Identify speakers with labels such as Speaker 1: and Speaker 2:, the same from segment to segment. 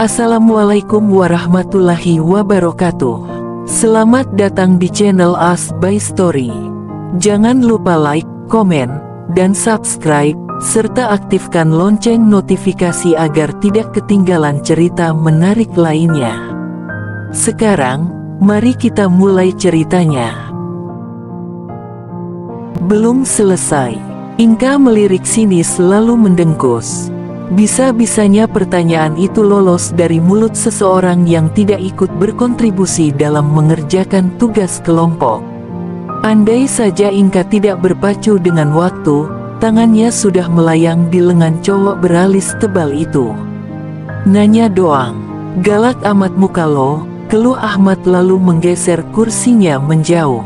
Speaker 1: Assalamualaikum warahmatullahi wabarakatuh. Selamat datang di channel As by Story. Jangan lupa like, komen, dan subscribe, serta aktifkan lonceng notifikasi agar tidak ketinggalan cerita menarik lainnya. Sekarang, mari kita mulai ceritanya. Belum selesai, Inka melirik sinis lalu mendengkus. Bisa-bisanya pertanyaan itu lolos dari mulut seseorang yang tidak ikut berkontribusi dalam mengerjakan tugas kelompok. Andai saja Inka tidak berpacu dengan waktu, tangannya sudah melayang di lengan cowok beralis tebal itu. Nanya doang, galak amat muka lo, keluh Ahmad lalu menggeser kursinya menjauh.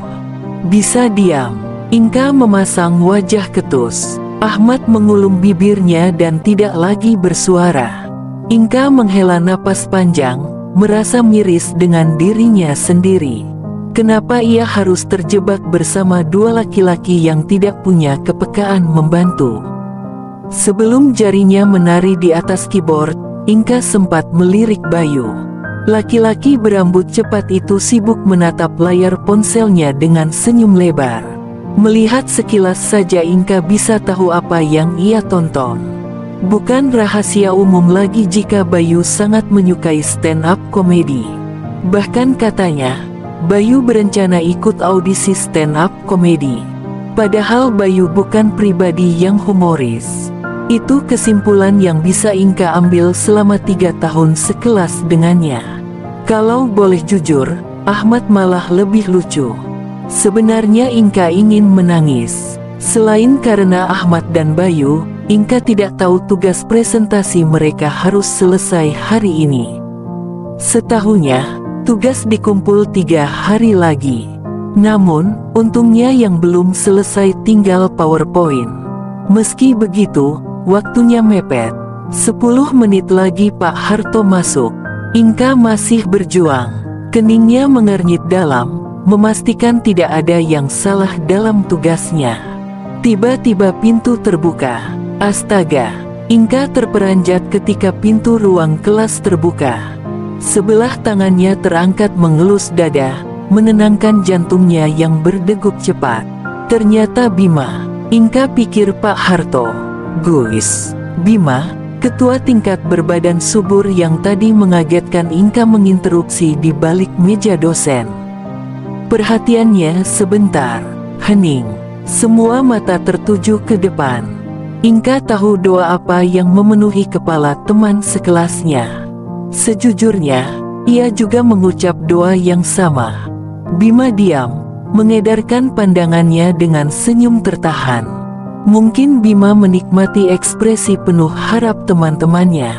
Speaker 1: Bisa diam, Inka memasang wajah ketus. Ahmad mengulum bibirnya dan tidak lagi bersuara. Inka menghela napas panjang, merasa miris dengan dirinya sendiri. Kenapa ia harus terjebak bersama dua laki-laki yang tidak punya kepekaan membantu? Sebelum jarinya menari di atas keyboard, Inka sempat melirik Bayu. Laki-laki berambut cepat itu sibuk menatap layar ponselnya dengan senyum lebar. Melihat sekilas saja Inka bisa tahu apa yang ia tonton. Bukan rahasia umum lagi jika Bayu sangat menyukai stand-up komedi. Bahkan katanya, Bayu berencana ikut audisi stand-up komedi. Padahal Bayu bukan pribadi yang humoris. Itu kesimpulan yang bisa Inka ambil selama 3 tahun sekelas dengannya. Kalau boleh jujur, Ahmad malah lebih lucu. Sebenarnya Inka ingin menangis. Selain karena Ahmad dan Bayu, Inka tidak tahu tugas presentasi mereka harus selesai hari ini. Setahunya, tugas dikumpul 3 hari lagi. Namun, untungnya yang belum selesai tinggal PowerPoint. Meski begitu, waktunya mepet. 10 menit lagi Pak Harto masuk. Inka masih berjuang. Keningnya mengernyit dalam, memastikan tidak ada yang salah dalam tugasnya. Tiba-tiba pintu terbuka. Astaga, Inka terperanjat ketika pintu ruang kelas terbuka. Sebelah tangannya terangkat mengelus dada, menenangkan jantungnya yang berdegup cepat. Ternyata Bima. Inka pikir Pak Harto. Guys, Bima, ketua tingkat berbadan subur yang tadi mengagetkan Inka menginterupsi di balik meja dosen. Perhatiannya sebentar, hening. Semua mata tertuju ke depan. Inka tahu doa apa yang memenuhi kepala teman sekelasnya. Sejujurnya, ia juga mengucap doa yang sama. Bima diam, mengedarkan pandangannya dengan senyum tertahan. Mungkin Bima menikmati ekspresi penuh harap teman-temannya.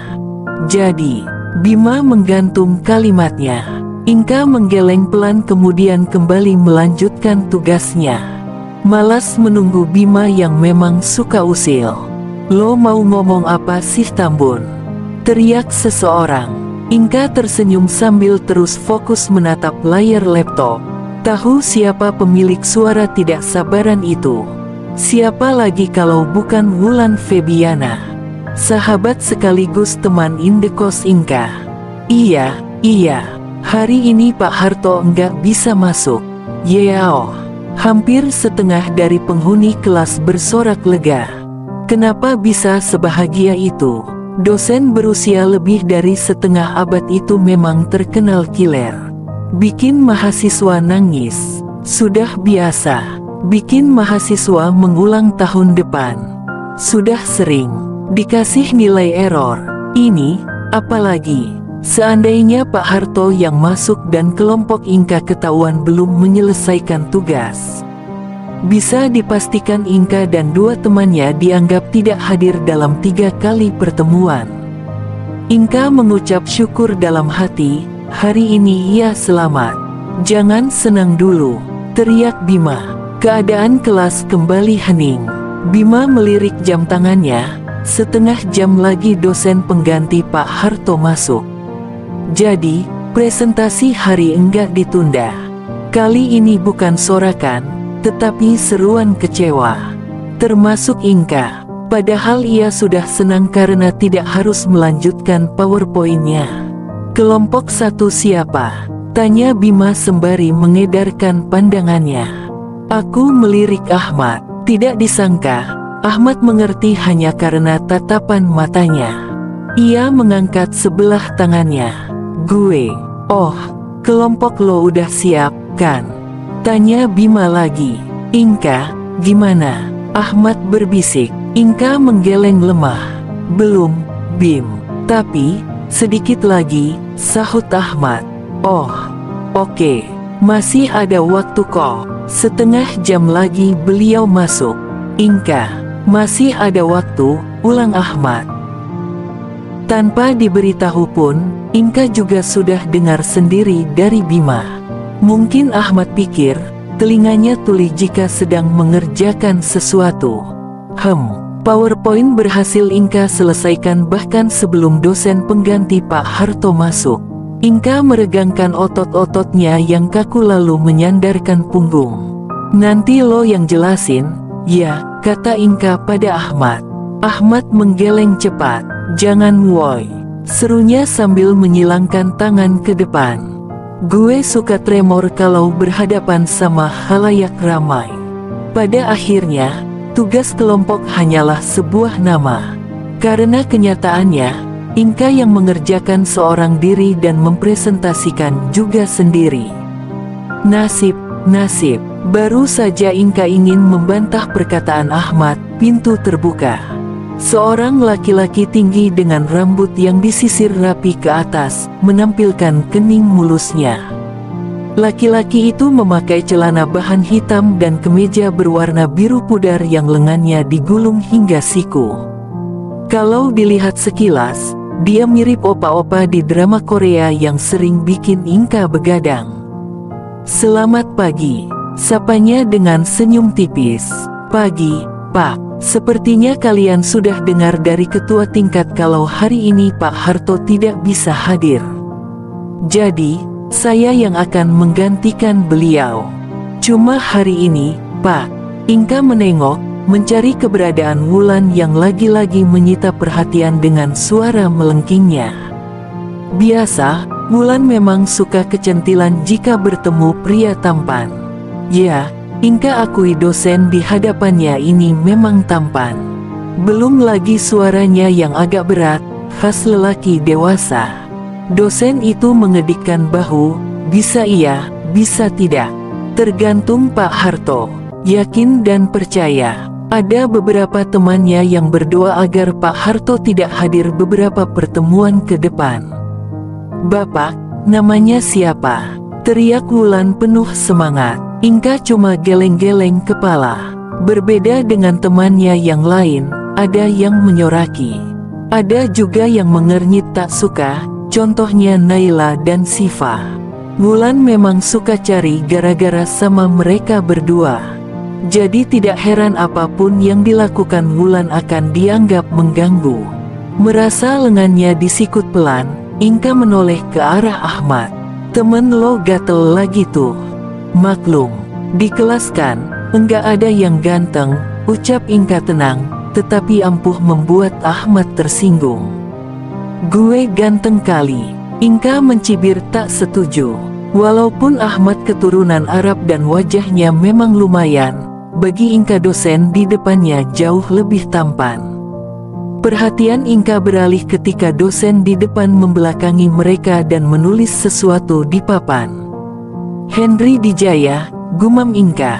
Speaker 1: Jadi, Bima menggantung kalimatnya. Inka menggeleng pelan kemudian kembali melanjutkan tugasnya. Malas menunggu Bima yang memang suka usil. Lo mau ngomong apa sih Tambun? Teriak seseorang. Inka tersenyum sambil terus fokus menatap layar laptop. Tahu siapa pemilik suara tidak sabaran itu? Siapa lagi kalau bukan Wulan Febiana? Sahabat sekaligus teman indekos Inka. Iya. Hari ini Pak Harto enggak bisa masuk. Yeao. Hampir setengah dari penghuni kelas bersorak lega. Kenapa bisa sebahagia itu? Dosen berusia lebih dari setengah abad itu memang terkenal killer. Bikin mahasiswa nangis. Sudah biasa. Bikin mahasiswa mengulang tahun depan. Sudah sering. Dikasih nilai error. Ini, apalagi? Seandainya Pak Harto yang masuk dan kelompok Inka ketahuan belum menyelesaikan tugas, bisa dipastikan Inka dan 2 temannya dianggap tidak hadir dalam 3 kali pertemuan. Inka mengucap syukur dalam hati, hari ini ia selamat. Jangan senang dulu, teriak Bima. Keadaan kelas kembali hening. Bima melirik jam tangannya, setengah jam lagi dosen pengganti Pak Harto masuk. Jadi, presentasi hari enggak ditunda. Kali ini bukan sorakan, tetapi seruan kecewa. Termasuk Inka. Padahal ia sudah senang karena tidak harus melanjutkan PowerPoint-nya. Kelompok 1 siapa? Tanya Bima sembari mengedarkan pandangannya. Aku melirik Ahmad. Tidak disangka, Ahmad mengerti hanya karena tatapan matanya. Ia mengangkat sebelah tangannya. Gue. Oh, kelompok lo udah siap, kan? Tanya Bima lagi. Inka, gimana? Ahmad berbisik. Inka menggeleng lemah. Belum, Bim. Tapi, sedikit lagi, sahut Ahmad. Oh, oke. Masih ada waktu kok. Setengah jam lagi beliau masuk. Inka, masih ada waktu, ulang Ahmad. Tanpa diberitahu pun, Inka juga sudah dengar sendiri dari Bima. Mungkin Ahmad pikir, telinganya tuli jika sedang mengerjakan sesuatu. PowerPoint berhasil Inka selesaikan bahkan sebelum dosen pengganti Pak Harto masuk. Inka meregangkan otot-ototnya yang kaku lalu menyandarkan punggung. Nanti lo yang jelasin, ya, kata Inka pada Ahmad. Ahmad menggeleng cepat. Jangan woi, serunya sambil menyilangkan tangan ke depan. Gue suka tremor kalau berhadapan sama khalayak ramai. Pada akhirnya, tugas kelompok hanyalah sebuah nama. Karena kenyataannya, Inka yang mengerjakan seorang diri dan mempresentasikan juga sendiri. Nasib. Baru saja Inka ingin membantah perkataan Ahmad, pintu terbuka. Seorang laki-laki tinggi dengan rambut yang disisir rapi ke atas, menampilkan kening mulusnya. Laki-laki itu memakai celana bahan hitam dan kemeja berwarna biru pudar yang lengannya digulung hingga siku. Kalau dilihat sekilas, dia mirip opa-opa di drama Korea yang sering bikin Inka begadang. Selamat pagi, sapanya dengan senyum tipis. Pagi, Pak. Sepertinya kalian sudah dengar dari ketua tingkat kalau hari ini Pak Harto tidak bisa hadir. Jadi, saya yang akan menggantikan beliau. Cuma hari ini, Pak. Inka menengok, mencari keberadaan Wulan yang lagi-lagi menyita perhatian dengan suara melengkingnya. Biasa, Wulan memang suka kecentilan jika bertemu pria tampan. Ya, Inka akui dosen di hadapannya ini memang tampan. Belum lagi suaranya yang agak berat, khas lelaki dewasa. Dosen itu mengedikkan bahu, bisa iya, bisa tidak. Tergantung Pak Harto. Yakin dan percaya. Ada beberapa temannya yang berdoa agar Pak Harto tidak hadir beberapa pertemuan ke depan. Bapak, namanya siapa? Teriak Wulan penuh semangat. Inka cuma geleng-geleng kepala. Berbeda dengan temannya yang lain, ada yang menyoraki. Ada juga yang mengernyit tak suka, contohnya Naila dan Siva. Wulan memang suka cari gara-gara sama mereka berdua. Jadi tidak heran apapun yang dilakukan Wulan akan dianggap mengganggu. Merasa lengannya disikut pelan, Inka menoleh ke arah Ahmad. Temen lo gatel lagi tuh. Maklum, di kelas kan, enggak ada yang ganteng, ucap Inka tenang, tetapi ampuh membuat Ahmad tersinggung. Gue ganteng kali. Inka mencibir tak setuju. Walaupun Ahmad keturunan Arab dan wajahnya memang lumayan, bagi Inka dosen di depannya jauh lebih tampan. Perhatian Inka beralih ketika dosen di depan membelakangi mereka dan menulis sesuatu di papan. Henry Dijaya, gumam Inka.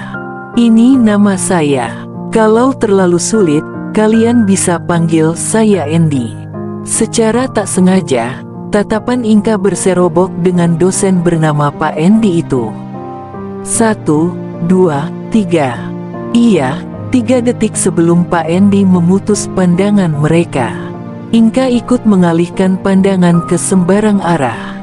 Speaker 1: Ini nama saya. Kalau terlalu sulit, kalian bisa panggil saya Andy. Secara tak sengaja, tatapan Inka berserobok dengan dosen bernama Pak Andy itu. 1, 2, 3. Iya, 3 detik sebelum Pak Andy memutus pandangan mereka. Inka ikut mengalihkan pandangan ke sembarang arah.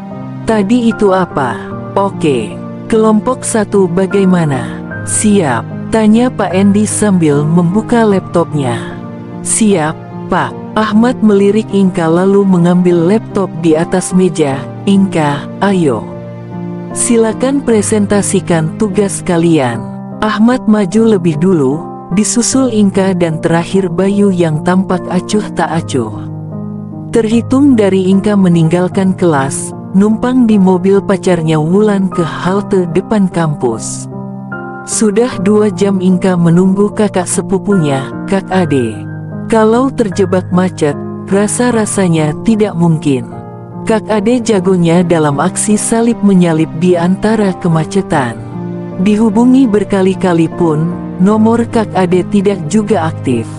Speaker 1: Tadi itu apa? Oke. Kelompok 1 bagaimana? Siap, tanya Pak Andy sambil membuka laptopnya. Siap, Pak. Ahmad melirik Inka lalu mengambil laptop di atas meja. Inka, ayo. Silakan presentasikan tugas kalian. Ahmad maju lebih dulu, disusul Inka dan terakhir Bayu yang tampak acuh tak acuh. Terhitung dari Inka meninggalkan kelas, numpang di mobil pacarnya Wulan ke halte depan kampus. Sudah 2 jam Inka menunggu kakak sepupunya, Kak Ade. Kalau terjebak macet, rasa-rasanya tidak mungkin. Kak Ade jagonya dalam aksi salib menyalip di antara kemacetan. Dihubungi berkali-kali pun, nomor Kak Ade tidak juga aktif.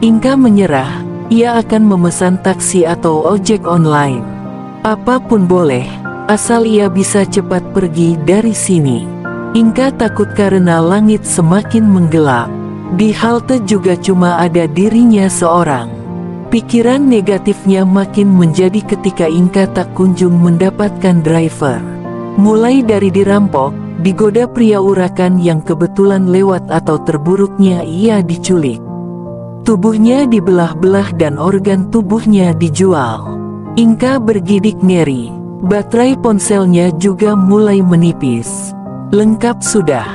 Speaker 1: Inka menyerah, ia akan memesan taksi atau ojek online. Apapun boleh, asal ia bisa cepat pergi dari sini. Inka takut karena langit semakin menggelap. Di halte juga cuma ada dirinya seorang. Pikiran negatifnya makin menjadi ketika Inka tak kunjung mendapatkan driver. Mulai dari dirampok, digoda pria urakan yang kebetulan lewat atau terburuknya ia diculik. Tubuhnya dibelah-belah dan organ tubuhnya dijual. Inka bergidik ngeri. Baterai ponselnya juga mulai menipis. Lengkap sudah.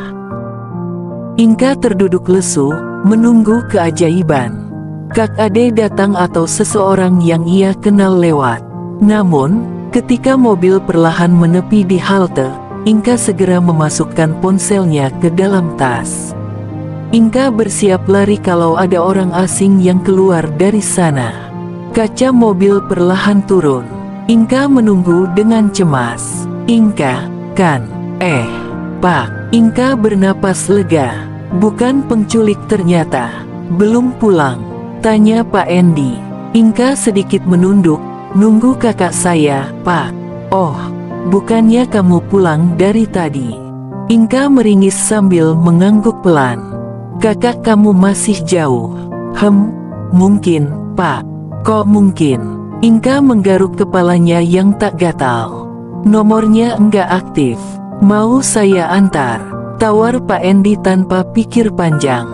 Speaker 1: Inka terduduk lesu, menunggu keajaiban. Kak Ade datang atau seseorang yang ia kenal lewat. Namun, ketika mobil perlahan menepi di halte, Inka segera memasukkan ponselnya ke dalam tas. Inka bersiap lari kalau ada orang asing yang keluar dari sana. Kaca mobil perlahan turun. Inka menunggu dengan cemas. Inka, kan? Pak. Inka bernapas lega. Bukan penculik ternyata. Belum pulang, tanya Pak Endi. Inka sedikit menunduk. Nunggu kakak saya, Pak. Oh, bukannya kamu pulang dari tadi? Inka meringis sambil mengangguk pelan. Kakak kamu masih jauh. Mungkin, Pak. Kok mungkin? Inka menggaruk kepalanya yang tak gatal. Nomornya enggak aktif. Mau saya antar? Tawar Pak Endi tanpa pikir panjang.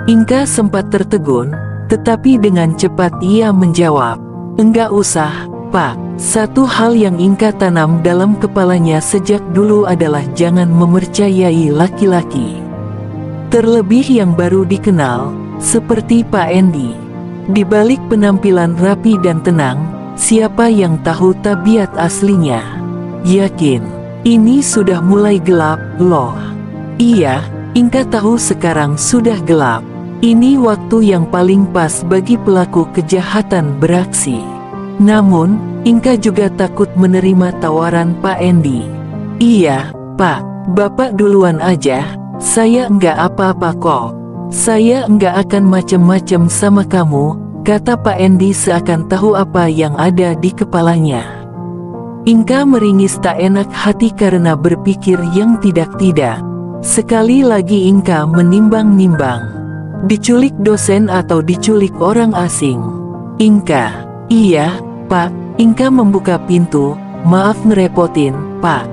Speaker 1: Inka sempat tertegun, tetapi dengan cepat ia menjawab. Enggak usah, Pak. Satu hal yang Inka tanam dalam kepalanya sejak dulu adalah jangan mempercayai laki-laki. Terlebih yang baru dikenal, seperti Pak Endi. Di balik penampilan rapi dan tenang, siapa yang tahu tabiat aslinya? Yakin, ini sudah mulai gelap, loh. Iya, Inka tahu sekarang sudah gelap. Ini waktu yang paling pas bagi pelaku kejahatan beraksi. Namun, Inka juga takut menerima tawaran Pak Endi. Iya, Pak, Bapak duluan aja, saya enggak apa-apa kok. Saya enggak akan macem-macem sama kamu, kata Pak Endi seakan tahu apa yang ada di kepalanya. Inka meringis tak enak hati karena berpikir yang tidak-tidak. Sekali lagi Inka menimbang-nimbang. Diculik dosen atau diculik orang asing? Inka, iya, Pak. Inka membuka pintu. Maaf ngerepotin, Pak.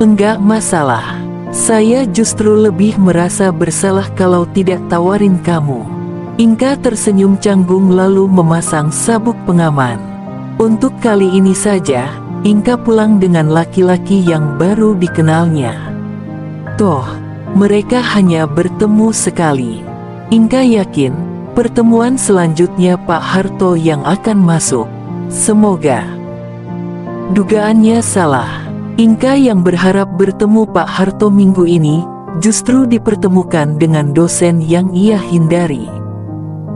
Speaker 1: Enggak masalah. Saya justru lebih merasa bersalah kalau tidak tawarin kamu. Inka tersenyum canggung lalu memasang sabuk pengaman. Untuk kali ini saja, Inka pulang dengan laki-laki yang baru dikenalnya. Toh, mereka hanya bertemu sekali. Inka yakin, pertemuan selanjutnya Pak Harto yang akan masuk. Semoga dugaannya salah. Inka yang berharap bertemu Pak Harto minggu ini, justru dipertemukan dengan dosen yang ia hindari.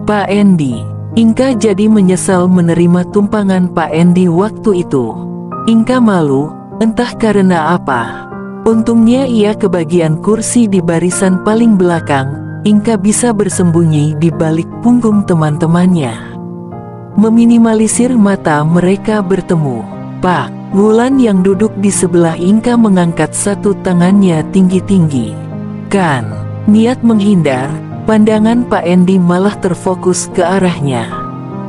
Speaker 1: Pak Endi. Inka jadi menyesal menerima tumpangan Pak Endi waktu itu. Inka malu, entah karena apa. Untungnya ia kebagian kursi di barisan paling belakang. Inka bisa bersembunyi di balik punggung teman-temannya. Meminimalisir mata mereka bertemu. Pak. Wulan yang duduk di sebelah Inka mengangkat satu tangannya tinggi-tinggi. Kan, niat menghindar, pandangan Pak Endi malah terfokus ke arahnya.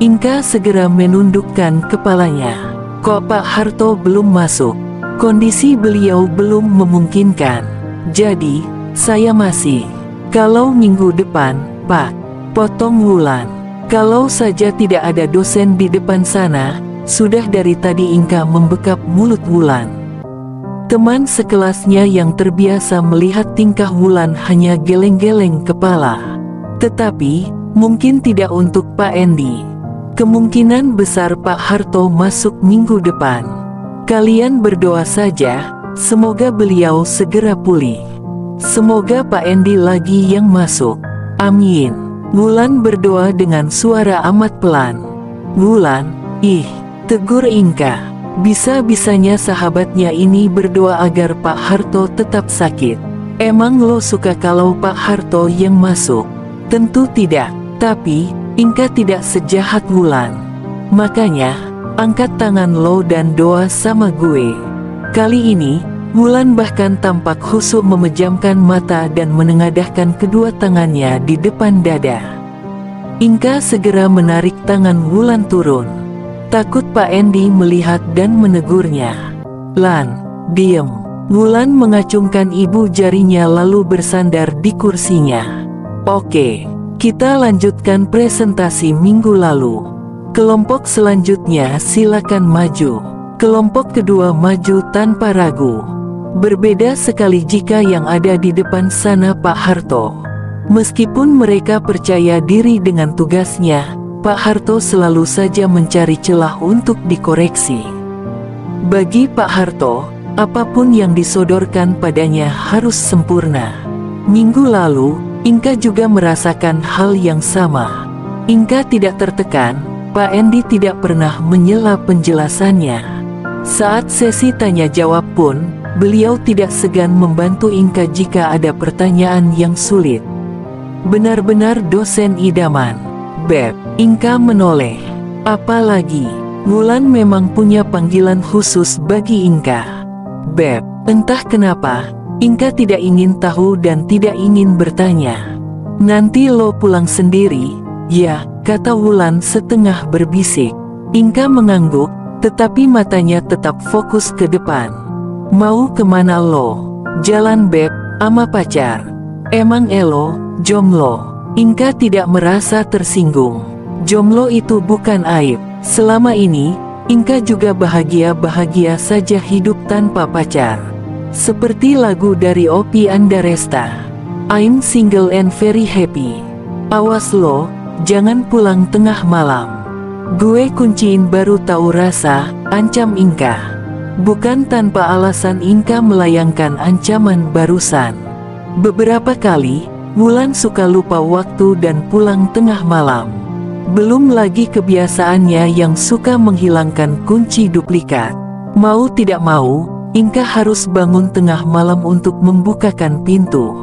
Speaker 1: Inka segera menundukkan kepalanya. Kok Pak Harto belum masuk? Kondisi beliau belum memungkinkan. Jadi, saya masih. Kalau minggu depan, Pak, potong Wulan. Kalau saja tidak ada dosen di depan sana, sudah dari tadi Inka membekap mulut Wulan. Teman sekelasnya yang terbiasa melihat tingkah Wulan hanya geleng-geleng kepala. Tetapi, mungkin tidak untuk Pak Endi. Kemungkinan besar Pak Harto masuk minggu depan. Kalian berdoa saja, semoga beliau segera pulih. Semoga Pak Endi lagi yang masuk. Amin. Wulan berdoa dengan suara amat pelan. Wulan, tegur Inka. Bisa-bisanya sahabatnya ini berdoa agar Pak Harto tetap sakit. Emang lo suka kalau Pak Harto yang masuk? Tentu tidak. Tapi, Inka tidak sejahat Wulan. Makanya, angkat tangan lo dan doa sama gue. Kali ini, Wulan bahkan tampak khusyuk memejamkan mata dan menengadahkan kedua tangannya di depan dada. Inka segera menarik tangan Wulan turun. Takut Pak Endi melihat dan menegurnya. Lan, diem. Wulan mengacungkan ibu jarinya lalu bersandar di kursinya. Oke, kita lanjutkan presentasi minggu lalu. Kelompok selanjutnya silakan maju. Kelompok kedua maju tanpa ragu. Berbeda sekali jika yang ada di depan sana Pak Harto. Meskipun mereka percaya diri dengan tugasnya, Pak Harto selalu saja mencari celah untuk dikoreksi. Bagi Pak Harto, apapun yang disodorkan padanya harus sempurna. Minggu lalu, Inka juga merasakan hal yang sama. Inka tidak tertekan. Pak Endi tidak pernah menyela penjelasannya. Saat sesi tanya jawab pun, beliau tidak segan membantu Inka jika ada pertanyaan yang sulit. Benar-benar dosen idaman. Beb, Inka menoleh. Apalagi, Wulan memang punya panggilan khusus bagi Inka. Beb, entah kenapa, Inka tidak ingin tahu dan tidak ingin bertanya. Nanti lo pulang sendiri, ya, kata Wulan setengah berbisik. Inka mengangguk, tetapi matanya tetap fokus ke depan. Mau kemana lo? Jalan Beb, ama pacar. Emang elo, jomblo? Inka tidak merasa tersinggung. Jomblo itu bukan aib. Selama ini, Inka juga bahagia-bahagia saja hidup tanpa pacar. Seperti lagu dari Oppie Andaresta. I'm single and very happy. Awas lo, jangan pulang tengah malam. Gue kunciin baru tahu rasa, ancam Inka. Bukan tanpa alasan Inka melayangkan ancaman barusan. Beberapa kali, Wulan suka lupa waktu dan pulang tengah malam. Belum lagi kebiasaannya yang suka menghilangkan kunci duplikat. Mau tidak mau, Inka harus bangun tengah malam untuk membukakan pintu.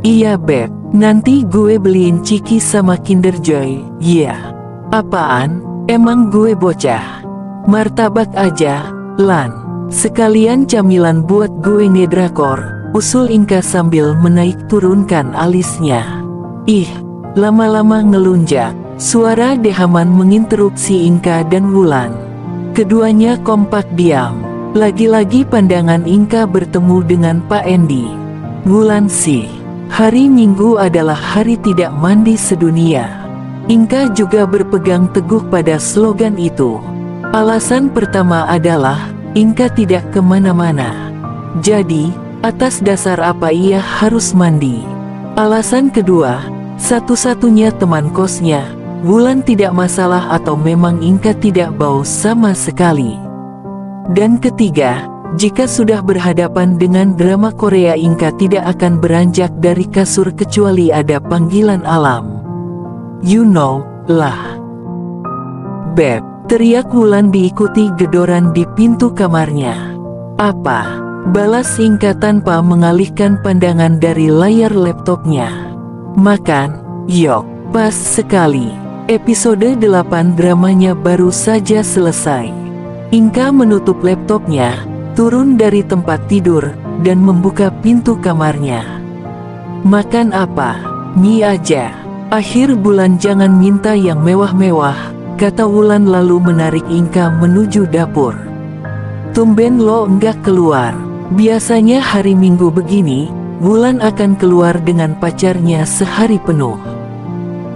Speaker 1: Iya Beb, nanti gue beliin Ciki sama Kinder Joy. Yeah. Apaan? Emang gue bocah? Martabak aja, Lan. Sekalian camilan buat gue ngedrakor, usul Inka sambil menaik turunkan alisnya. Lama-lama ngelunjak. Suara Dehaman menginterupsi Inka dan Wulan. Keduanya kompak diam. Lagi-lagi pandangan Inka bertemu dengan Pak Endi. Wulan sih. Hari Minggu adalah hari tidak mandi sedunia. Inka juga berpegang teguh pada slogan itu. Alasan pertama adalah, Inka tidak kemana-mana. Jadi, atas dasar apa ia harus mandi? Alasan kedua, satu-satunya teman kosnya, Wulan tidak masalah atau memang Inka tidak bau sama sekali. Dan ketiga, jika sudah berhadapan dengan drama Korea Inka tidak akan beranjak dari kasur kecuali ada panggilan alam. You know, lah. Beb, teriak Wulan diikuti gedoran di pintu kamarnya. Apa? Balas Inka tanpa mengalihkan pandangan dari layar laptopnya. Makan, yok, pas sekali. Episode 8 dramanya baru saja selesai. Inka menutup laptopnya, turun dari tempat tidur, dan membuka pintu kamarnya. Makan apa? Mie aja. Akhir bulan jangan minta yang mewah-mewah, kata Wulan lalu menarik Inka menuju dapur. Tumben lo enggak keluar. Biasanya hari Minggu begini, Wulan akan keluar dengan pacarnya sehari penuh.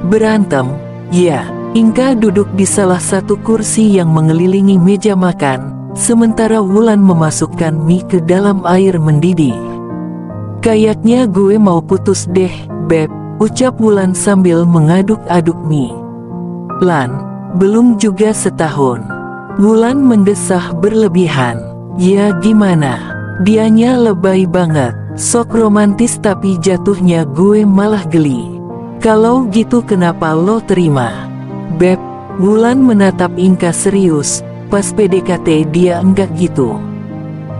Speaker 1: Berantem? Ya, Inka duduk di salah satu kursi yang mengelilingi meja makan, sementara Wulan memasukkan mie ke dalam air mendidih. Kayaknya gue mau putus deh, Beb, ucap Wulan sambil mengaduk-aduk mie. Lan, belum juga setahun. Wulan mendesah berlebihan. Ya gimana? Dianya lebay banget. Sok romantis tapi jatuhnya gue malah geli. Kalau gitu kenapa lo terima? Beb, Wulan menatap Inka serius. Pas PDKT dia enggak gitu.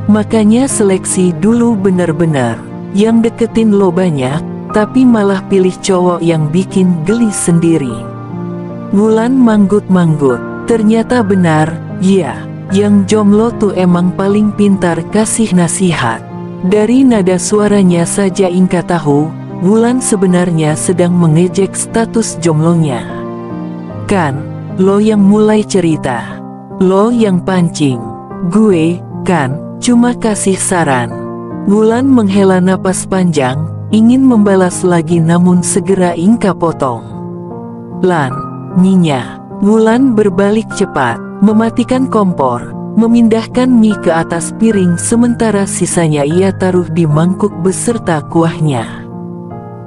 Speaker 1: Makanya seleksi dulu bener-bener. Yang deketin lo banyak, tapi malah pilih cowok yang bikin geli sendiri. Wulan manggut-manggut. Ternyata benar, ya, yang jomblo tuh emang paling pintar kasih nasihat. Dari nada suaranya saja Inka tahu, Wulan sebenarnya sedang mengejek status jomblonya. Kan, lo yang mulai cerita. Lo yang pancing. Gue, kan, cuma kasih saran. Wulan menghela napas panjang, ingin membalas lagi namun segera Inka potong. Lan, Nyinya. Wulan berbalik cepat, mematikan kompor, memindahkan mie ke atas piring sementara sisanya ia taruh di mangkuk beserta kuahnya.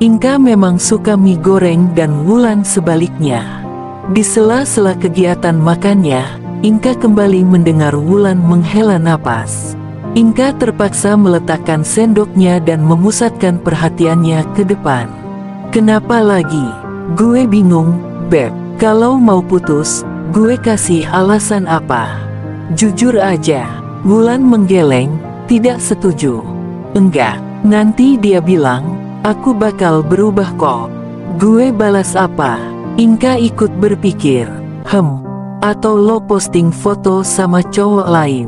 Speaker 1: Inka memang suka mie goreng dan Wulan sebaliknya. Di sela-sela kegiatan makannya, Inka kembali mendengar Wulan menghela napas. Inka terpaksa meletakkan sendoknya dan memusatkan perhatiannya ke depan. Kenapa lagi? Gue bingung, Beb. Kalau mau putus, gue kasih alasan apa? Jujur aja. Wulan menggeleng, tidak setuju. Enggak, nanti dia bilang, aku bakal berubah kok. Gue balas apa? Inka ikut berpikir. Atau lo posting foto sama cowok lain?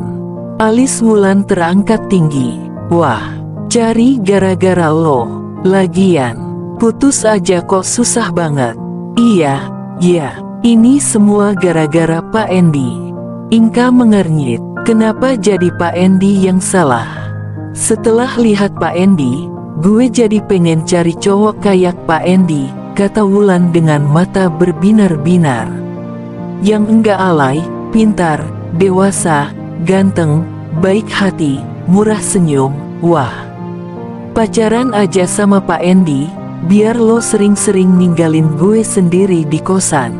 Speaker 1: Alis Wulan terangkat tinggi. Wah, cari gara-gara lo. Lagian, putus aja kok susah banget. Iya, ya, ini semua gara-gara Pak Endi. Inka mengernyit. Kenapa jadi Pak Endi yang salah? Setelah lihat Pak Endi, gue jadi pengen cari cowok kayak Pak Endi, kata Wulan dengan mata berbinar-binar. Yang enggak alay, pintar, dewasa, ganteng, baik hati, murah senyum. Wah, pacaran aja sama Pak Endi, biar lo sering-sering ninggalin gue sendiri di kosan.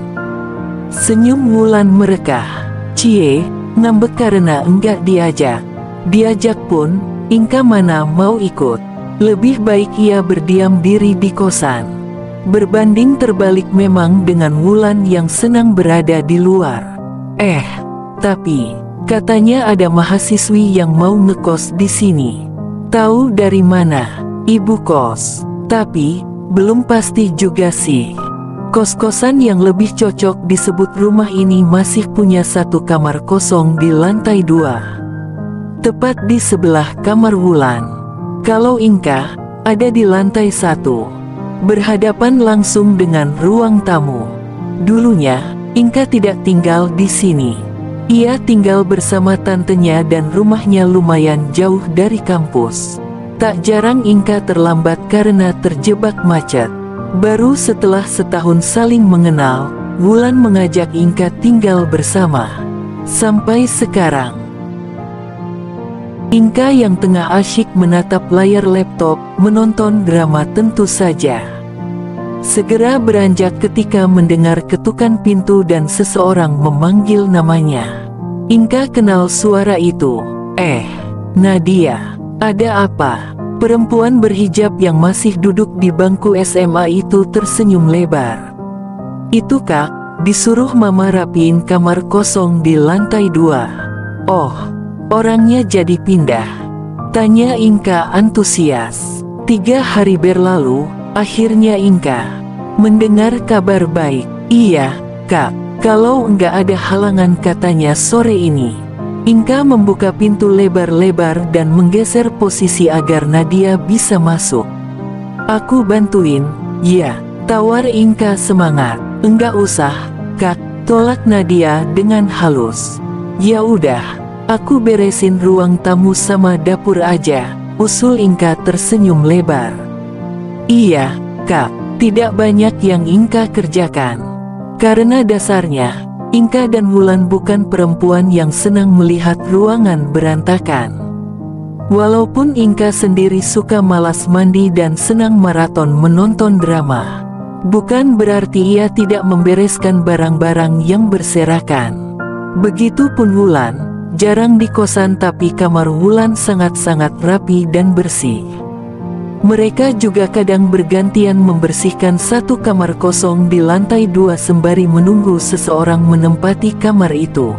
Speaker 1: Senyum Wulan merekah. Cie, ngambek karena enggak diajak. Diajak pun, Inka mana mau ikut. Lebih baik ia berdiam diri di kosan. Berbanding terbalik memang dengan Wulan yang senang berada di luar. Tapi katanya ada mahasiswi yang mau ngekos di sini. Tahu dari mana? Ibu kos. Tapi belum pasti juga sih. Kos-kosan yang lebih cocok disebut rumah ini masih punya satu kamar kosong di lantai 2. Tepat di sebelah kamar Wulan. Kalau Inka ada di lantai 1. Berhadapan langsung dengan ruang tamu. Dulunya, Inka tidak tinggal di sini. Ia tinggal bersama tantenya dan rumahnya lumayan jauh dari kampus. Tak jarang Inka terlambat karena terjebak macet. Baru setelah setahun saling mengenal, Wulan mengajak Inka tinggal bersama. Sampai sekarang, Inka yang tengah asyik menatap layar laptop, menonton drama tentu saja. Segera beranjak ketika mendengar ketukan pintu dan seseorang memanggil namanya. Inka kenal suara itu. Nadia, ada apa? Perempuan berhijab yang masih duduk di bangku SMA itu tersenyum lebar. Itu Kak, disuruh Mama rapiin kamar kosong di lantai 2. Oh, orangnya jadi pindah? Tanya Inka antusias. 3 hari berlalu, akhirnya Inka mendengar kabar baik. Iya, Kak, kalau enggak ada halangan katanya sore ini. Inka membuka pintu lebar-lebar dan menggeser posisi agar Nadia bisa masuk. Aku bantuin, ya, tawar Inka semangat. Enggak usah, Kak, tolak Nadia dengan halus. Ya udah, aku beresin ruang tamu sama dapur aja, usul Inka tersenyum lebar. Iya, Kak, tidak banyak yang Inka kerjakan. Karena dasarnya, Inka dan Wulan bukan perempuan yang senang melihat ruangan berantakan. Walaupun Inka sendiri suka malas mandi dan senang maraton menonton drama, bukan berarti ia tidak membereskan barang-barang yang berserakan. Begitupun Wulan, jarang di kosan tapi kamar Wulan sangat-sangat rapi dan bersih. Mereka juga kadang bergantian membersihkan satu kamar kosong di lantai 2 sembari menunggu seseorang menempati kamar itu.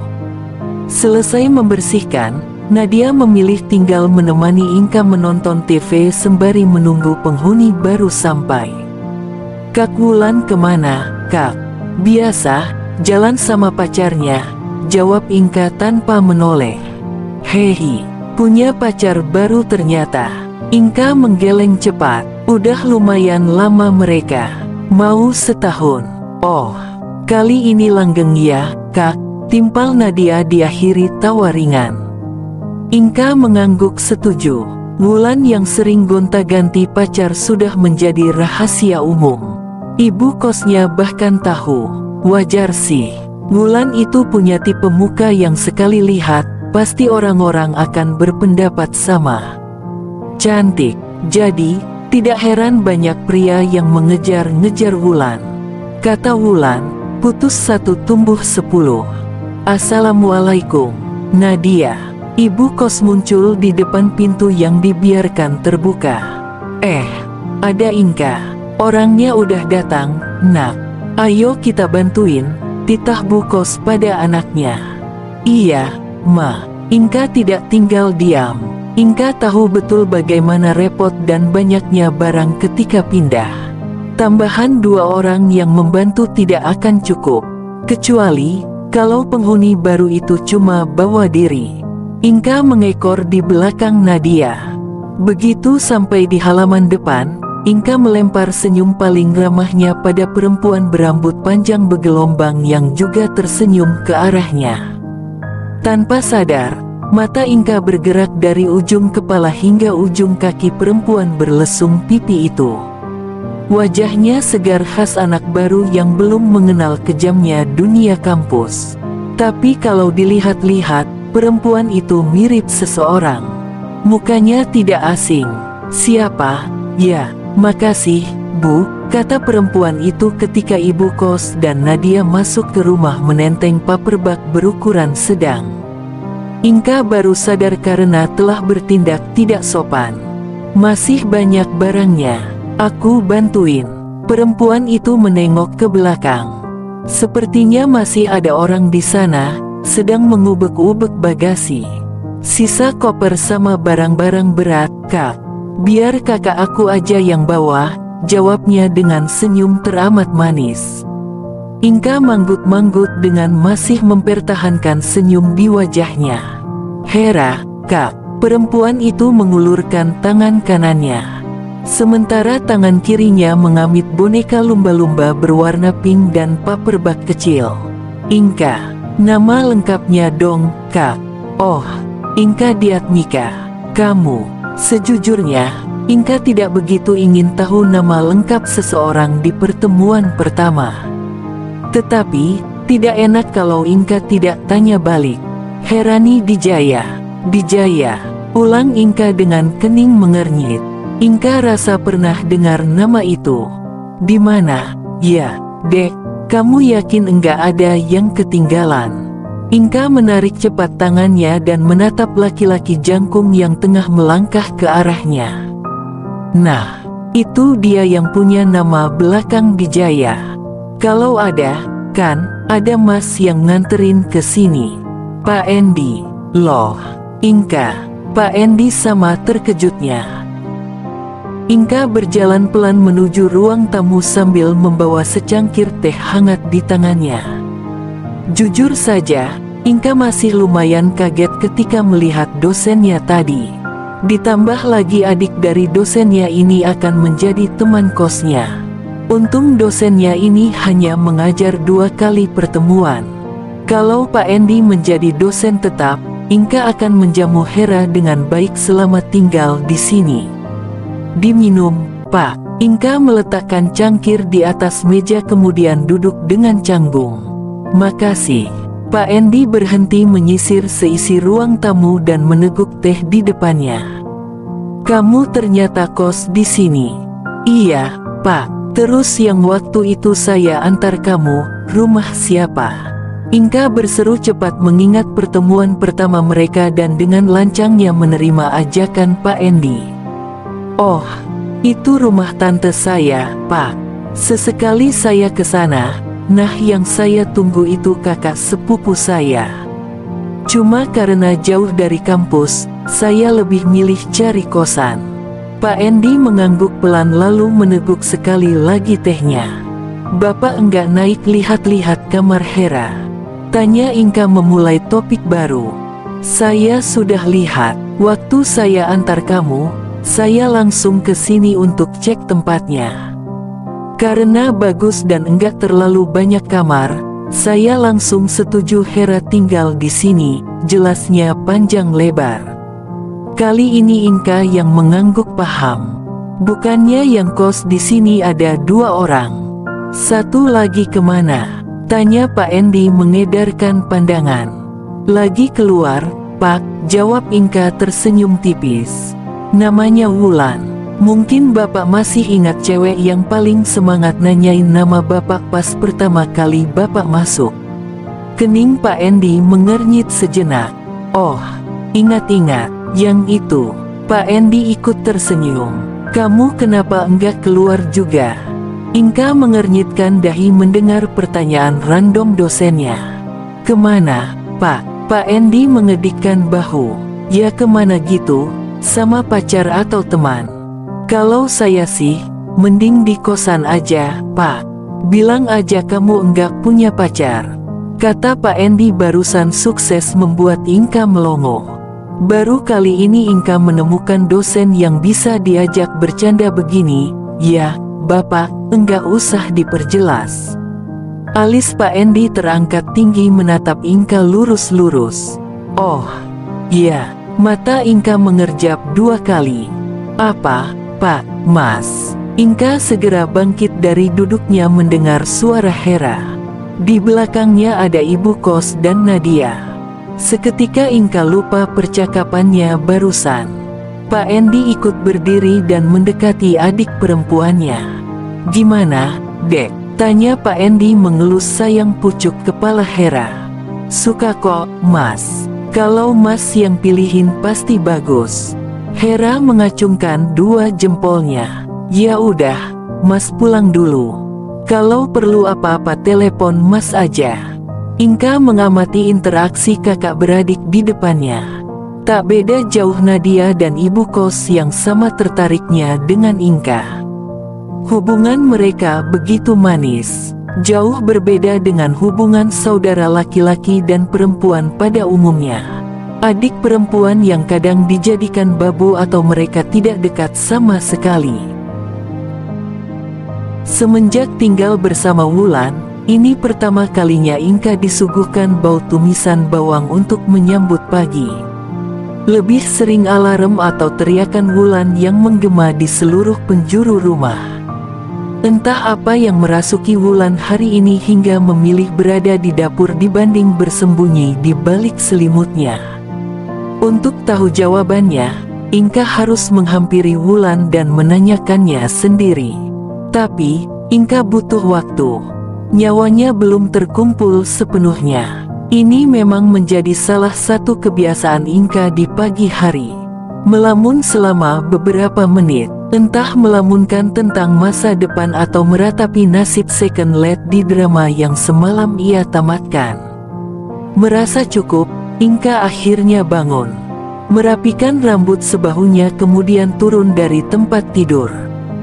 Speaker 1: Selesai membersihkan, Nadia memilih tinggal menemani Inka menonton TV sembari menunggu penghuni baru sampai. "Kak Wulan kemana, Kak?" "Biasa, jalan sama pacarnya," jawab Inka tanpa menoleh. "Hehi, punya pacar baru ternyata." Inka menggeleng cepat. "Udah lumayan lama mereka. Mau setahun." "Oh, kali ini langgeng ya, Kak," timpal Nadia diakhiri tawa ringan. Inka mengangguk setuju. Wulan yang sering gonta-ganti pacar sudah menjadi rahasia umum. Ibu kosnya bahkan tahu. Wajar sih. Wulan itu punya tipe muka yang sekali lihat, pasti orang-orang akan berpendapat sama. Cantik. Jadi, tidak heran banyak pria yang mengejar-ngejar Wulan. Kata Wulan, putus satu tumbuh 10. "Assalamualaikum, Nadia." Ibu kos muncul di depan pintu yang dibiarkan terbuka. Ada Inka. "Orangnya udah datang, Nak. Ayo kita bantuin," titah bu kos pada anaknya. "Iya, Ma." Inka tidak tinggal diam. Inka tahu betul bagaimana repot dan banyaknya barang ketika pindah. Tambahan 2 orang yang membantu tidak akan cukup. Kecuali, kalau penghuni baru itu cuma bawa diri. Inka mengekor di belakang Nadia. Begitu sampai di halaman depan, Inka melempar senyum paling ramahnya pada perempuan berambut panjang bergelombang yang juga tersenyum ke arahnya. Tanpa sadar, mata Inka bergerak dari ujung kepala hingga ujung kaki perempuan berlesung pipi itu. Wajahnya segar khas anak baru yang belum mengenal kejamnya dunia kampus. Tapi kalau dilihat-lihat, perempuan itu mirip seseorang. Mukanya tidak asing. "Siapa?" "Ya, makasih, Bu," kata perempuan itu ketika ibu kos dan Nadia masuk ke rumah menenteng paperback berukuran sedang. Inka baru sadar karena telah bertindak tidak sopan. "Masih banyak barangnya. Aku bantuin." Perempuan itu menengok ke belakang. Sepertinya masih ada orang di sana, sedang mengubek-ubek bagasi. "Sisa koper sama barang-barang berat, Kak. Biar kakak aku aja yang bawa," jawabnya dengan senyum teramat manis. Inka manggut-manggut dengan masih mempertahankan senyum di wajahnya. "Hera, Kak." Perempuan itu mengulurkan tangan kanannya. Sementara tangan kirinya mengamit boneka lumba-lumba berwarna pink dan paperback kecil. "Inka. Nama lengkapnya dong, Kak." "Oh, Inka Diatmika. Kamu." Sejujurnya, Inka tidak begitu ingin tahu nama lengkap seseorang di pertemuan pertama. Tetapi, tidak enak kalau Inka tidak tanya balik. "Herani Dijaya." "Dijaya," ulang Inka dengan kening mengernyit. Inka rasa pernah dengar nama itu. "Di mana?" "Ya, Dek. Kamu yakin enggak ada yang ketinggalan?" Inka menarik cepat tangannya dan menatap laki-laki jangkung yang tengah melangkah ke arahnya. "Nah, itu dia yang punya nama belakang Dijaya. Kalau ada, kan, ada Mas yang nganterin ke sini." "Pak Endi." "Loh, Inka." Pak Endi sama terkejutnya. Inka berjalan pelan menuju ruang tamu sambil membawa secangkir teh hangat di tangannya. Jujur saja, Inka masih lumayan kaget ketika melihat dosennya tadi. Ditambah lagi adik dari dosennya ini akan menjadi teman kosnya. Untung dosennya ini hanya mengajar 2 kali pertemuan. Kalau Pak Endi menjadi dosen tetap, Inka akan menjamu Hera dengan baik selama tinggal di sini. "Diminum, Pak." Inka meletakkan cangkir di atas meja kemudian duduk dengan canggung. "Makasih." Pak Endi berhenti menyisir seisi ruang tamu dan meneguk teh di depannya. "Kamu ternyata kos di sini?" "Iya, Pak. Terus yang waktu itu saya antar kamu, rumah siapa?" Inka berseru cepat mengingat pertemuan pertama mereka dan dengan lancangnya menerima ajakan Pak Endi. "Oh, itu rumah tante saya, Pak. Sesekali saya ke sana. Nah, yang saya tunggu itu kakak sepupu saya. Cuma karena jauh dari kampus, saya lebih milih cari kosan." Pak Endi mengangguk pelan lalu meneguk sekali lagi tehnya. "Bapak enggak naik lihat-lihat kamar Hera?" tanya Inka memulai topik baru. "Saya sudah lihat. Waktu saya antar kamu, saya langsung ke sini untuk cek tempatnya. Karena bagus dan enggak terlalu banyak kamar, saya langsung setuju Hera tinggal di sini," jelasnya panjang lebar. Kali ini Inka yang mengangguk paham. "Bukannya yang kos di sini ada 2 orang? Satu lagi kemana?" tanya Pak Endi mengedarkan pandangan. "Lagi keluar, Pak," jawab Inka tersenyum tipis. "Namanya Wulan. Mungkin Bapak masih ingat cewek yang paling semangat nanyain nama Bapak pas pertama kali Bapak masuk." Kening Pak Endi mengernyit sejenak. "Oh, ingat-ingat, yang itu." Pak Endi ikut tersenyum. "Kamu kenapa enggak keluar juga?" Inka mengernyitkan dahi mendengar pertanyaan random dosennya. "Kemana, Pak?" Pak Endi mengedikkan bahu. "Ya kemana gitu, sama pacar atau teman? Kalau saya sih, mending di kosan aja, Pak. Bilang aja kamu enggak punya pacar." Kata Pak Endi barusan sukses membuat Inka melongo. Baru kali ini Inka menemukan dosen yang bisa diajak bercanda begini. "Ya, Bapak, enggak usah diperjelas." Alis Pak Endi terangkat tinggi menatap Inka lurus-lurus. "Oh, iya." Mata Inka mengerjap 2 kali. "Apa, Pak, Mas?" Inka segera bangkit dari duduknya mendengar suara Hera. Di belakangnya ada ibu kos dan Nadia. Seketika Inka lupa percakapannya barusan. Pak Endi ikut berdiri dan mendekati adik perempuannya. "Gimana, Dek?" tanya Pak Endi mengelus sayang pucuk kepala Hera. "Suka kok, Mas. Kalau Mas yang pilihin pasti bagus." Hera mengacungkan 2 jempolnya. "Ya udah, Mas pulang dulu. Kalau perlu apa-apa telepon Mas aja." Inka mengamati interaksi kakak beradik di depannya. Tak beda jauh Nadia dan ibu kos yang sama tertariknya dengan Inka. Hubungan mereka begitu manis, jauh berbeda dengan hubungan saudara laki-laki dan perempuan pada umumnya. Adik perempuan yang kadang dijadikan babu atau mereka tidak dekat sama sekali. Semenjak tinggal bersama Wulan, ini pertama kalinya Inka disuguhkan bau tumisan bawang untuk menyambut pagi. Lebih sering alarm atau teriakan Wulan yang menggema di seluruh penjuru rumah. Entah apa yang merasuki Wulan hari ini hingga memilih berada di dapur dibanding bersembunyi di balik selimutnya. Untuk tahu jawabannya, Inka harus menghampiri Wulan dan menanyakannya sendiri. Tapi, Inka butuh waktu. Nyawanya belum terkumpul sepenuhnya. Ini memang menjadi salah satu kebiasaan Inka di pagi hari. Melamun selama beberapa menit, entah melamunkan tentang masa depan atau meratapi nasib second lead di drama yang semalam ia tamatkan. Merasa cukup, Inka akhirnya bangun. Merapikan rambut sebahunya kemudian turun dari tempat tidur.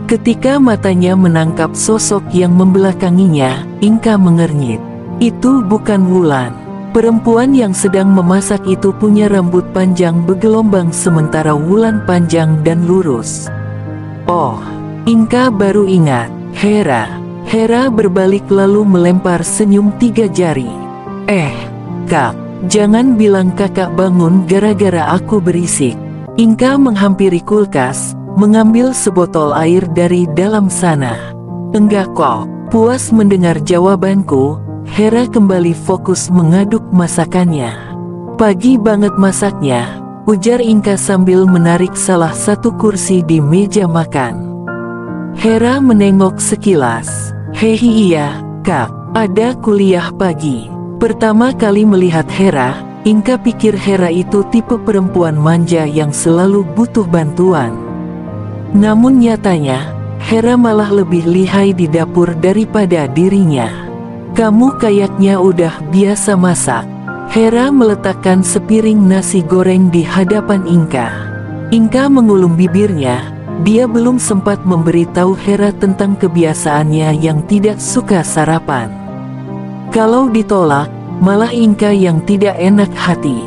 Speaker 1: Ketika matanya menangkap sosok yang membelakanginya, Inka mengernyit. Itu bukan Wulan. Perempuan yang sedang memasak itu punya rambut panjang bergelombang sementara Wulan panjang dan lurus. Oh, Inka baru ingat, Hera. Hera berbalik lalu melempar senyum 3 jari. Kak, jangan bilang kakak bangun gara-gara aku berisik. Inka menghampiri kulkas, mengambil sebotol air dari dalam sana. Enggak kok, puas mendengar jawabanku, Hera kembali fokus mengaduk masakannya. Pagi banget masaknya, ujar Inka sambil menarik salah satu kursi di meja makan. Hera menengok sekilas. Hehi iya, Kak, ada kuliah pagi. Pertama kali melihat Hera, Inka pikir Hera itu tipe perempuan manja yang selalu butuh bantuan. Namun nyatanya, Hera malah lebih lihai di dapur daripada dirinya. "Kamu kayaknya udah biasa masak." Hera meletakkan sepiring nasi goreng di hadapan Inka. Inka mengulum bibirnya, dia belum sempat memberitahu Hera tentang kebiasaannya yang tidak suka sarapan. Kalau ditolak, malah Inka yang tidak enak hati.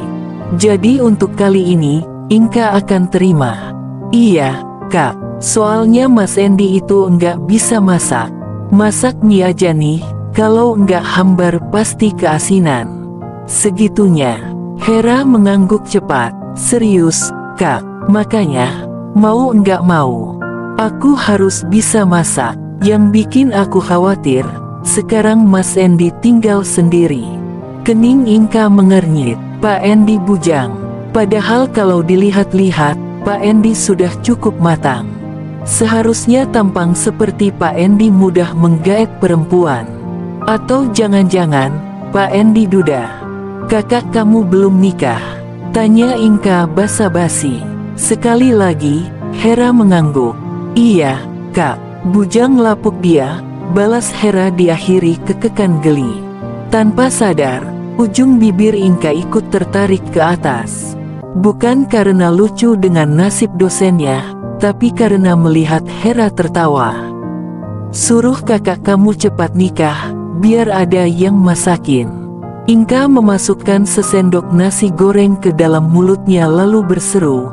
Speaker 1: Jadi untuk kali ini, Inka akan terima. "Iya, Kak, soalnya Mas Endi itu enggak bisa masak. Masak mie aja nih, kalau enggak hambar pasti keasinan." Segitunya, Hera mengangguk cepat. "Serius, Kak, makanya, mau enggak mau, aku harus bisa masak. Yang bikin aku khawatir, sekarang Mas Endi tinggal sendiri." Kening Inka mengernyit. Pak Endi bujang. Padahal kalau dilihat-lihat, Pak Endi sudah cukup matang. Seharusnya tampang seperti Pak Endi mudah menggaet perempuan. Atau jangan-jangan, Pak Endi duda. "Kakak kamu belum nikah?" tanya Inka basa-basi. Sekali lagi, Hera mengangguk. "Iya, Kak." Bujang lapuk dia, balas Hera diakhiri kekekan geli. Tanpa sadar, ujung bibir Inka ikut tertarik ke atas. Bukan karena lucu dengan nasib dosennya, tapi karena melihat Hera tertawa. "Suruh kakak kamu cepat nikah, biar ada yang masakin." Inka memasukkan sesendok nasi goreng ke dalam mulutnya lalu berseru,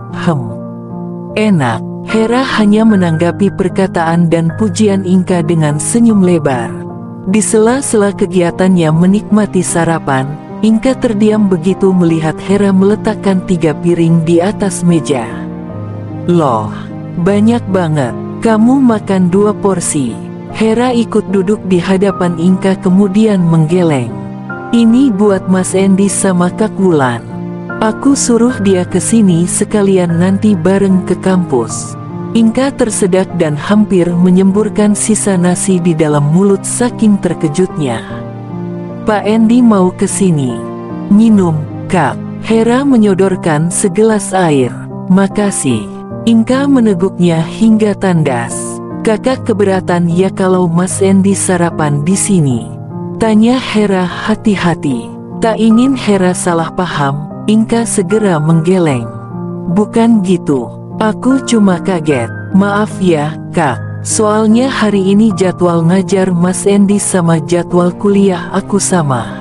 Speaker 1: "Enak." Hera hanya menanggapi perkataan dan pujian Inka dengan senyum lebar. Di sela-sela kegiatannya menikmati sarapan, Inka terdiam begitu melihat Hera meletakkan 3 piring di atas meja. "Loh, banyak banget. Kamu makan 2 porsi." Hera ikut duduk di hadapan Inka kemudian menggeleng. "Ini buat Mas Endi sama Kak Wulan. Aku suruh dia kesini sekalian nanti bareng ke kampus." Inka tersedak dan hampir menyemburkan sisa nasi di dalam mulut saking terkejutnya. "Pak Endi mau kesini." "Minum, Kak." Hera menyodorkan segelas air. "Makasih." Inka meneguknya hingga tandas. "Kakak keberatan ya kalau Mas Endi sarapan di sini?" tanya Hera hati-hati. Tak ingin Hera salah paham, Inka segera menggeleng. "Bukan gitu. Aku cuma kaget. Maaf ya, Kak. Soalnya hari ini jadwal ngajar Mas Endi sama jadwal kuliah aku sama.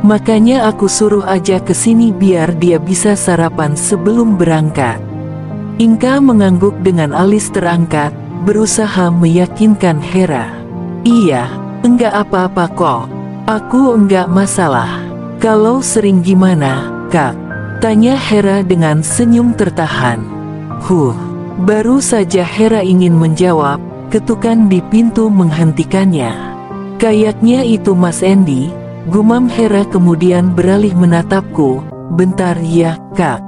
Speaker 1: Makanya aku suruh aja kesini biar dia bisa sarapan sebelum berangkat." Inka mengangguk dengan alis terangkat, berusaha meyakinkan Hera. "Iya, enggak apa-apa kok. Aku enggak masalah." "Kalau sering gimana, Kak?" tanya Hera dengan senyum tertahan. Baru saja Hera ingin menjawab, ketukan di pintu menghentikannya. "Kayaknya itu Mas Endi," gumam Hera kemudian beralih menatapku. "Bentar ya, Kak."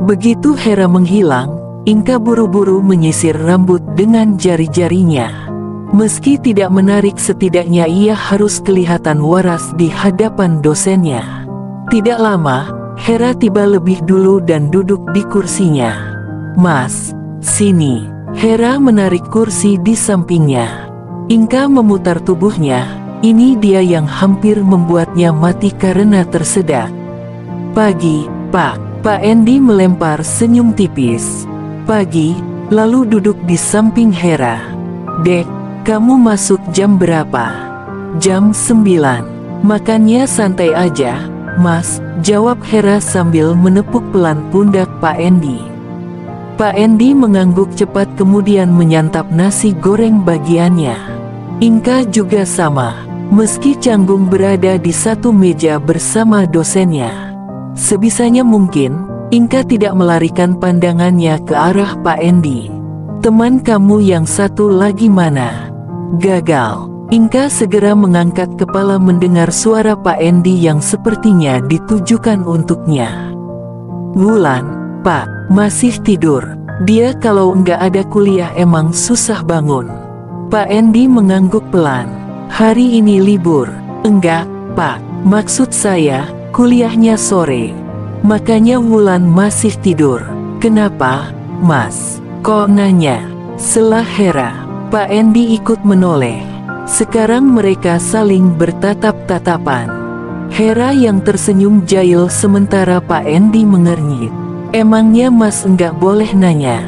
Speaker 1: Begitu Hera menghilang, Inka buru-buru menyisir rambut dengan jari-jarinya. Meski tidak menarik, setidaknya ia harus kelihatan waras di hadapan dosennya. Tidak lama, Hera tiba lebih dulu dan duduk di kursinya. "Mas, sini." Hera menarik kursi di sampingnya. Inka memutar tubuhnya, ini dia yang hampir membuatnya mati karena tersedak. "Pagi, Pak." Pak Endi melempar senyum tipis. "Pagi," lalu duduk di samping Hera. "Dek, kamu masuk jam berapa?" "Jam 9. Makannya santai aja, Mas," jawab Hera sambil menepuk pelan pundak Pak Endi. Pak Endi mengangguk cepat kemudian menyantap nasi goreng bagiannya. Inka juga sama, meski canggung berada di satu meja bersama dosennya. Sebisanya mungkin, Inka tidak melarikan pandangannya ke arah Pak Endi. "Teman kamu yang satu lagi mana?" "Gagal." Inka segera mengangkat kepala mendengar suara Pak Endi yang sepertinya ditujukan untuknya. "Wulan, Pak, masih tidur. Dia kalau nggak ada kuliah emang susah bangun." Pak Endi mengangguk pelan. "Hari ini libur." Enggak, Pak. Maksud saya, kuliahnya sore. Makanya Wulan masih tidur. Kenapa, Mas? Kok nanya? Selah Hera. Pak Endi ikut menoleh. Sekarang mereka saling bertatap-tatapan. Hera yang tersenyum jahil sementara Pak Endi mengernyit. Emangnya Mas enggak boleh nanya?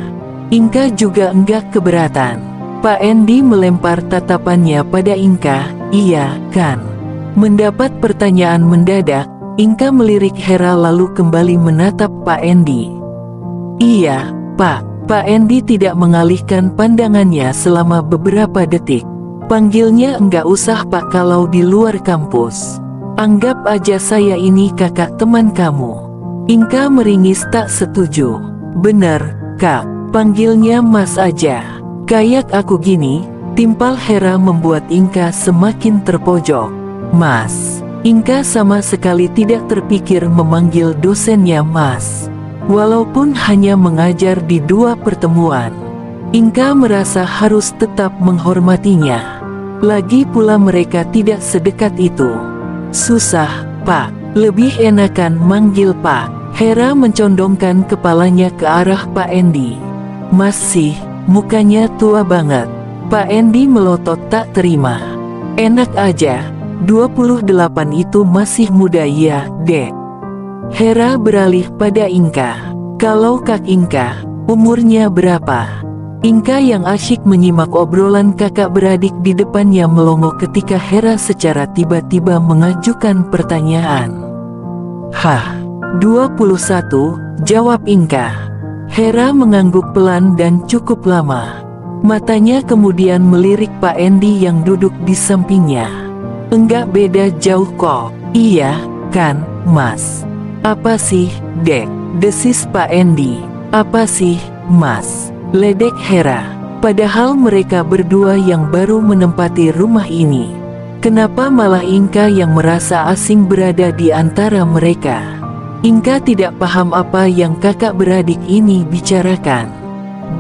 Speaker 1: Inka juga enggak keberatan. Pak Endi melempar tatapannya pada Inka. Iya, kan? Mendapat pertanyaan mendadak, Inka melirik Hera lalu kembali menatap Pak Endi. Iya, Pak. Pak Endi tidak mengalihkan pandangannya selama beberapa detik. Panggilnya enggak usah Pak kalau di luar kampus. Anggap aja saya ini kakak teman kamu. Inka meringis tak setuju. Bener, Kak. Panggilnya Mas aja. Kayak aku gini, timpal Hera membuat Inka semakin terpojok. Mas. Inka sama sekali tidak terpikir memanggil dosennya Mas. Walaupun hanya mengajar di 2 pertemuan, Inka merasa harus tetap menghormatinya. Lagi pula mereka tidak sedekat itu. Susah, Pak. Lebih enakan manggil Pak. Hera mencondongkan kepalanya ke arah Pak Endi. Masih, mukanya tua banget. Pak Endi melotot tak terima. Enak aja, 28 itu masih muda ya, Dek. Hera beralih pada Inka. Kalau Kak Inka, umurnya berapa? Inka yang asyik menyimak obrolan kakak beradik di depannya melongo ketika Hera secara tiba-tiba mengajukan pertanyaan. Hah, 21, jawab Inka. Hera mengangguk pelan dan cukup lama. Matanya kemudian melirik Pak Endi yang duduk di sampingnya. Enggak beda jauh kok. Iya, kan, Mas? Apa sih, Dek? Desis Pak Endi. Apa sih, Mas? Ledek Hera. Padahal mereka berdua yang baru menempati rumah ini. Kenapa malah Inka yang merasa asing berada di antara mereka? Inka tidak paham apa yang kakak beradik ini bicarakan.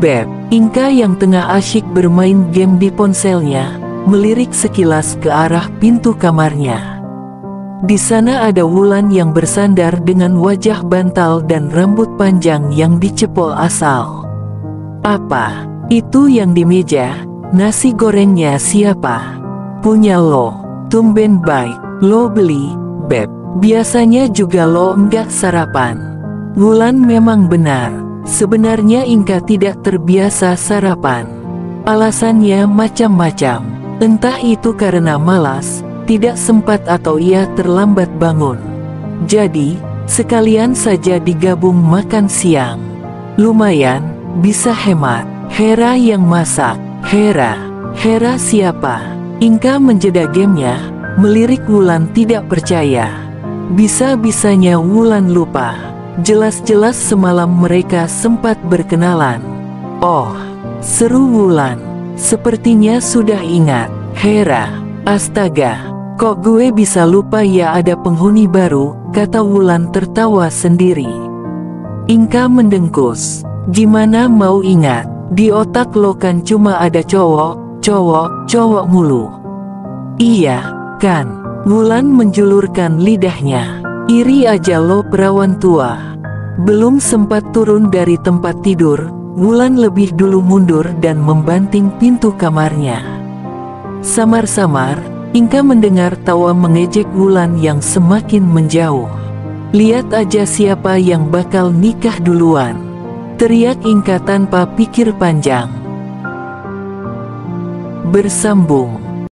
Speaker 1: Beb, Inka yang tengah asyik bermain game di ponselnya, melirik sekilas ke arah pintu kamarnya. Di sana ada Wulan yang bersandar dengan wajah bantal dan rambut panjang yang dicepol asal. Apa? Itu yang di meja? Nasi gorengnya siapa? Punya lo. Tumben baik. Lo beli, Beb. Biasanya juga lo enggak sarapan. Wulan memang benar. Sebenarnya Inka tidak terbiasa sarapan. Alasannya macam-macam. Entah itu karena malas, tidak sempat atau ia terlambat bangun. Jadi, sekalian saja digabung makan siang. Lumayan, bisa hemat. Hera yang masak. Hera siapa? Inka menjeda gamenya, melirik Wulan tidak percaya. Bisa-bisanya Wulan lupa. Jelas-jelas semalam mereka sempat berkenalan. Oh, seru Wulan. Sepertinya sudah ingat. Hera, astaga. Kok gue bisa lupa ya ada penghuni baru, kata Wulan tertawa sendiri. Inka mendengkus. Gimana mau ingat? Di otak lo kan cuma ada cowok mulu. Iya, kan? Wulan menjulurkan lidahnya. Iri aja lo perawan tua. Belum sempat turun dari tempat tidur, Wulan lebih dulu mundur dan membanting pintu kamarnya. Samar-samar, Inka mendengar tawa mengejek Wulan yang semakin menjauh. Lihat aja siapa yang bakal nikah duluan, teriak Inka tanpa pikir panjang. Bersambung.